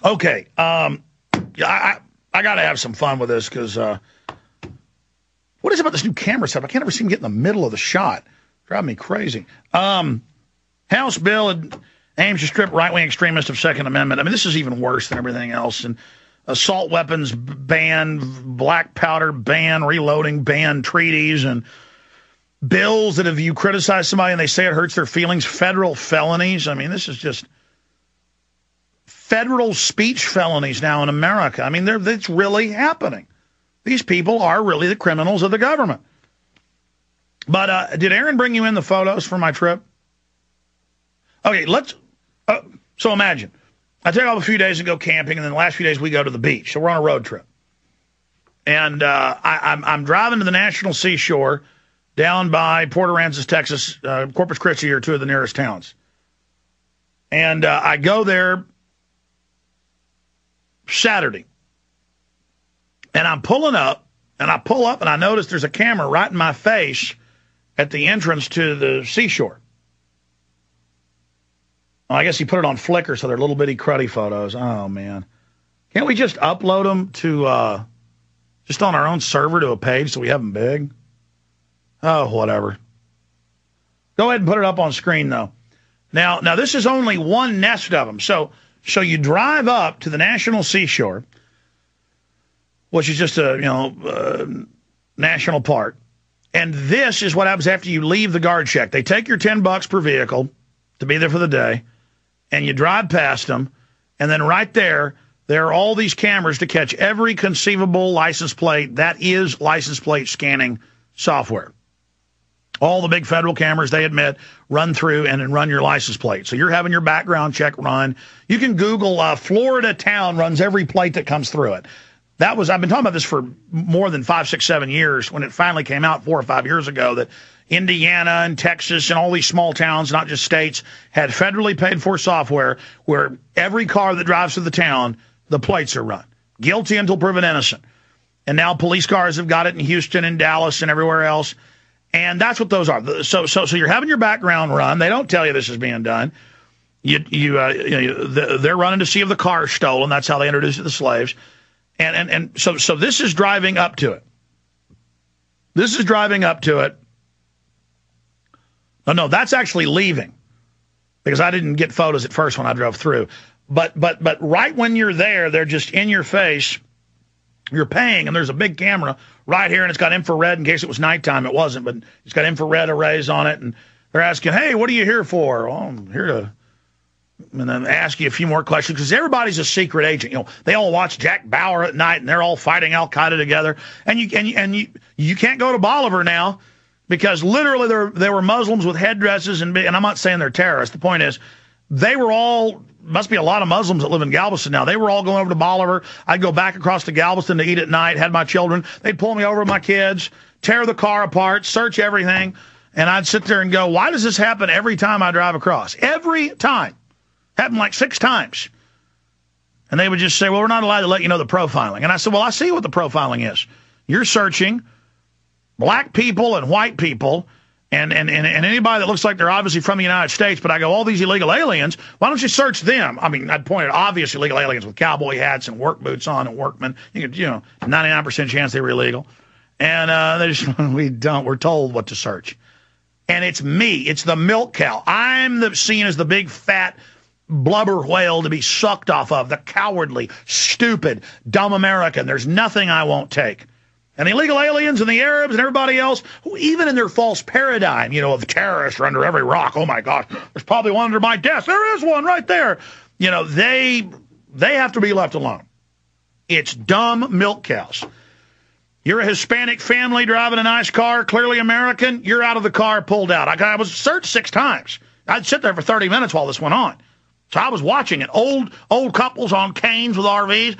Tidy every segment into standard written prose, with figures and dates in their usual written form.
Okay. Yeah, I got to have some fun with this because what is it about this new camera setup? I can't ever seem to get in the middle of the shot. Driving me crazy. House bill aims to strip right-wing extremists of Second Amendment. I mean, this is even worse than everything else. And assault weapons ban, black powder ban, reloading ban, treaties, and bills that if you criticize somebody and they say it hurts their feelings, federal felonies. I mean, this is just federal speech felonies now in America. I mean, it's really happening. These people are really the criminals of the government. But did Aaron bring you in the photos for my trip? Okay, so imagine. I take off a few days and go camping, and then the last few days we go to the beach. So we're on a road trip. And I'm driving to the National Seashore down by Port Aransas, Texas. Corpus Christi are two of the nearest towns. And I go there Saturday. And I'm pulling up, and I pull up, and I notice there's a camera right in my face at the entrance to the seashore. Well, I guess he put it on Flickr, so they're little bitty cruddy photos. Oh, man. Can't we just upload them to, just on our own server to a page so we have them big? Oh, whatever. Go ahead and put it up on screen, though. Now this is only one nest of them. So you drive up to the National Seashore, which is just a, national park. And this is what happens after you leave the guard check. They take your $10 per vehicle to be there for the day, and you drive past them, and then right there are all these cameras to catch every conceivable license plate that is license plate scanning software. All the big federal cameras, they admit, run through and then run your license plate. So you're having your background check run. You can Google Florida town runs every plate that comes through it. I've been talking about this for more than 5, 6, 7 years when it finally came out 4 or 5 years ago that Indiana and Texas and all these small towns, not just states, had federally paid for software where every car that drives through the town, the plates are run. Guilty until proven innocent. And now police cars have got it in Houston and Dallas and everywhere else. And that's what those are. So you're having your background run. They don't tell you this is being done. They're running to see if the car is stolen. That's how they introduce it to the slaves. And so this is driving up to it. This is driving up to it. No, that's actually leaving because I didn't get photos at first when I drove through. But right when you're there, they're just in your face. You're paying, and there's a big camera right here, and it's got infrared in case it was nighttime. It wasn't, but it's got infrared arrays on it, and they're asking, hey, what are you here for? Well, I'm here to... And then ask you a few more questions because everybody's a secret agent. They all watch Jack Bauer at night, and they're all fighting Al Qaeda together. And you can't go to Bolivar now because literally there were Muslims with headdresses and I'm not saying they're terrorists. The point is, must be a lot of Muslims that live in Galveston now. They were all going over to Bolivar. I'd go back across to Galveston to eat at night. Had my children. They'd pull me over with my kids, tear the car apart, search everything, and I'd sit there and go, "Why does this happen every time I drive across? Every time." Happened like 6 times. And they would just say, well, we're not allowed to let you know the profiling. And I said, well, I see what the profiling is. You're searching black people and white people and anybody that looks like they're obviously from the United States. But I go, all these illegal aliens, why don't you search them? I mean, I'd point at obvious illegal aliens with cowboy hats and work boots on and workmen. 99% chance they were illegal. And we're told what to search. And it's me. It's the milk cow. I'm seen as the big fat blubber whale to be sucked off of, the cowardly, stupid, dumb American. There's nothing I won't take. And the illegal aliens and the Arabs and everybody else, who even in their false paradigm, of terrorists are under every rock. Oh, my gosh, there's probably one under my desk. There is one right there. They have to be left alone. It's dumb milk cows. You're a Hispanic family driving a nice car, clearly American. You're out of the car, pulled out. I was searched 6 times. I'd sit there for 30 minutes while this went on. So I was watching it. Old couples on canes with RVs,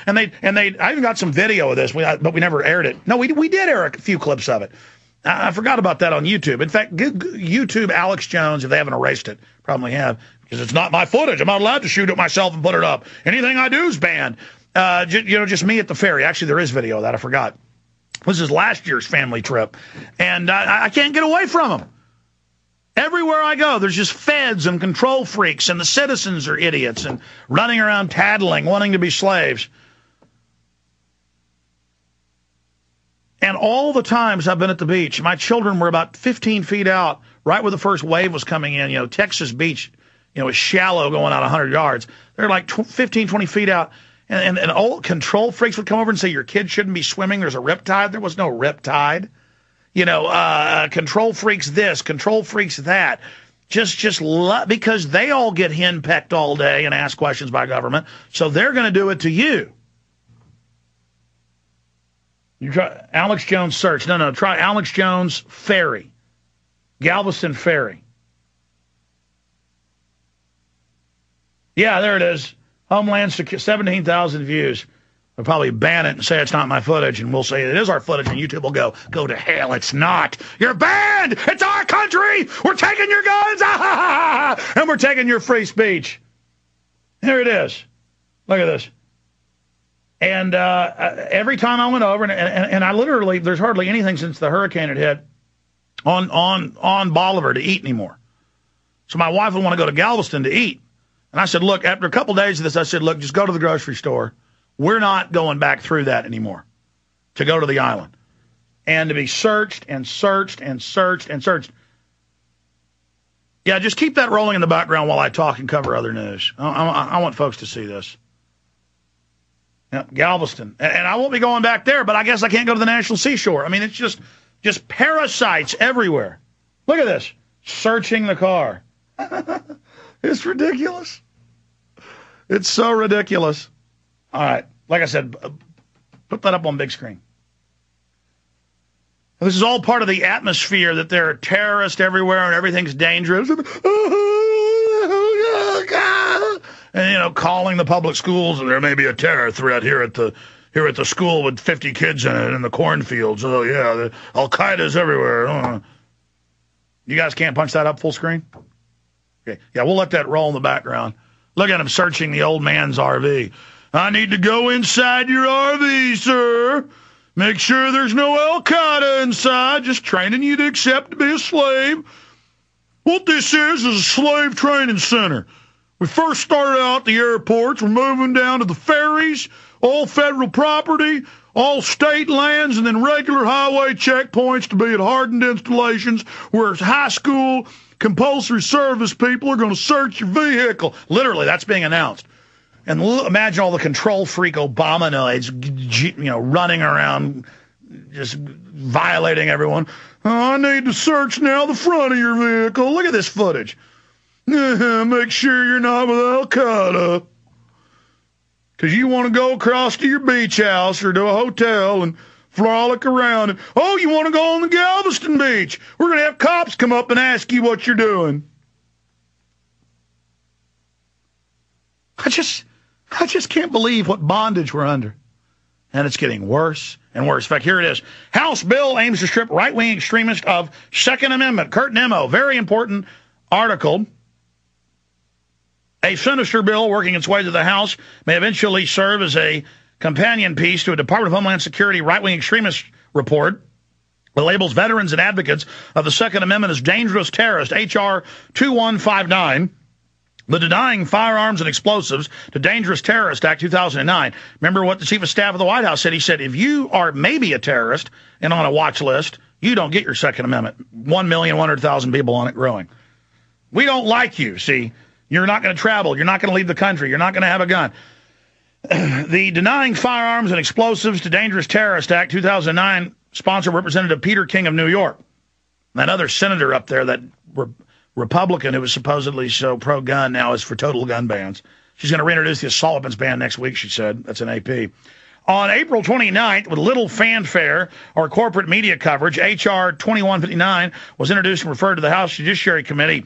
and they. I even got some video of this, but we never aired it. No, we did air a few clips of it. I forgot about that on YouTube. In fact, YouTube Alex Jones, if they haven't erased it, probably have, because it's not my footage. I'm not allowed to shoot it myself and put it up. Anything I do is banned. Just me at the ferry. Actually, there is video of that. I forgot. This is last year's family trip, and I can't get away from them. Everywhere I go, there's just feds and control freaks, and the citizens are idiots and running around tattling, wanting to be slaves. And all the times I've been at the beach, my children were about 15 feet out, right where the first wave was coming in. You know, Texas beach, you know, is shallow going out 100 yards. They're like 15, 20 feet out. And old control freaks would come over and say, your kid shouldn't be swimming. There's a riptide. There was no riptide. You know, control freaks this, control freaks that. Because they all get henpecked all day and asked questions by government. So they're going to do it to you. You try Alex Jones search. No, try Alex Jones Ferry. Galveston Ferry. Yeah, there it is. Homeland Security, 17,000 views. They'll probably ban it and say it's not my footage, and we'll say it is our footage, and YouTube will go to hell. It's not. You're banned. It's our country. We're taking your guns. And we're taking your free speech. Here it is. Look at this. And every time I went over, and I literally, there's hardly anything since the hurricane had hit on Bolivar to eat anymore. So my wife would want to go to Galveston to eat. And I said, look, after a couple days of this, I said, look, just go to the grocery store. We're not going back through that anymore to go to the island and to be searched and searched and searched and searched. Yeah, just keep that rolling in the background while I talk and cover other news. I want folks to see this. Yeah, Galveston. And I won't be going back there, but I guess I can't go to the National Seashore. I mean, it's just parasites everywhere. Look at this. Searching the car. It's ridiculous. It's so ridiculous. All right. Like I said, put that up on big screen. This is all part of the atmosphere that there are terrorists everywhere and everything's dangerous. And, you know, calling the public schools, and there may be a terror threat here at the school with 50 kids in it in the cornfields. Oh, yeah, Al-Qaeda's everywhere. You guys can't punch that up full screen? Okay. Yeah, we'll let that roll in the background. Look at him searching the old man's RV. I need to go inside your RV, sir. Make sure there's no Al-Qaeda inside. Just training you to accept to be a slave. What this is a slave training center. We first started out at the airports. We're moving down to the ferries, all federal property, all state lands, and then regular highway checkpoints to be at hardened installations where high school compulsory service people are going to search your vehicle. Literally, that's being announced. And imagine all the control freak Obamanoids, you know, running around, just violating everyone. Oh, I need to search now the front of your vehicle. Look at this footage. Make sure you're not with Al-Qaeda. Because you want to go across to your beach house or to a hotel and frolic around. And, oh, you want to go on the Galveston beach? We're going to have cops come up and ask you what you're doing. I just can't believe what bondage we're under. And it's getting worse and worse. In fact, here it is. House bill aims to strip right-wing extremists of Second Amendment. Kurt Nimmo, very important article. A sinister bill working its way to the House may eventually serve as a companion piece to a Department of Homeland Security right-wing extremist report that labels veterans and advocates of the Second Amendment as dangerous terrorists, H.R. 2159. The Denying Firearms and Explosives to Dangerous Terrorist Act 2009. Remember what the Chief of Staff of the White House said? He said, if you are maybe a terrorist and on a watch list, you don't get your Second Amendment. 1,100,000 people on it growing. We don't like you, see. You're not going to travel. You're not going to leave the country. You're not going to have a gun. The Denying Firearms and Explosives to Dangerous Terrorist Act 2009 sponsor Representative Peter King of New York. That other senator up there that Republican who was supposedly so pro-gun now is for total gun bans. She's going to reintroduce the assault weapons ban next week, she said. That's an AP. On April 29th, with little fanfare or corporate media coverage, H.R. 2159 was introduced and referred to the House Judiciary Committee.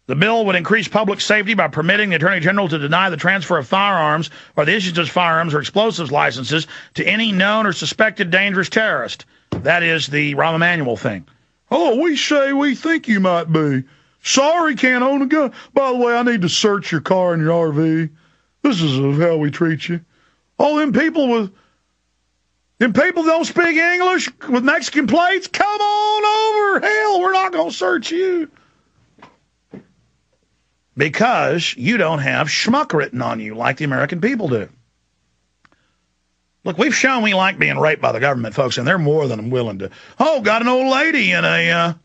The bill would increase public safety by permitting the Attorney General to deny the transfer of firearms or the issuance of firearms or explosives licenses to any known or suspected dangerous terrorist. That is the Rahm Emanuel thing. Oh, we say we think you might be. Sorry, can't own a gun. By the way, I need to search your car and your RV. This is how we treat you. All them people with Them people don't speak English with Mexican plates? Come on over. Hell, we're not going to search you. Because you don't have schmuck written on you like the American people do. Look, we've shown we like being raped by the government, folks, and they're more than willing to. Oh, got an old lady in a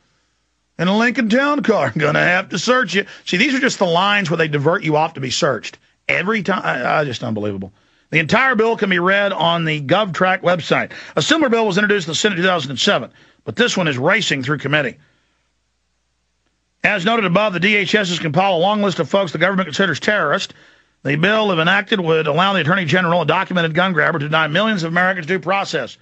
Lincoln Town car. Going to have to search you. See, these are just the lines where they divert you off to be searched. Every time. Just unbelievable. The entire bill can be read on the GovTrack website. A similar bill was introduced in the Senate in 2007, but this one is racing through committee. As noted above, the DHS has compiled a long list of folks the government considers terrorists. The bill, if enacted, would allow the Attorney General, a documented gun grabber, to deny millions of Americans due process.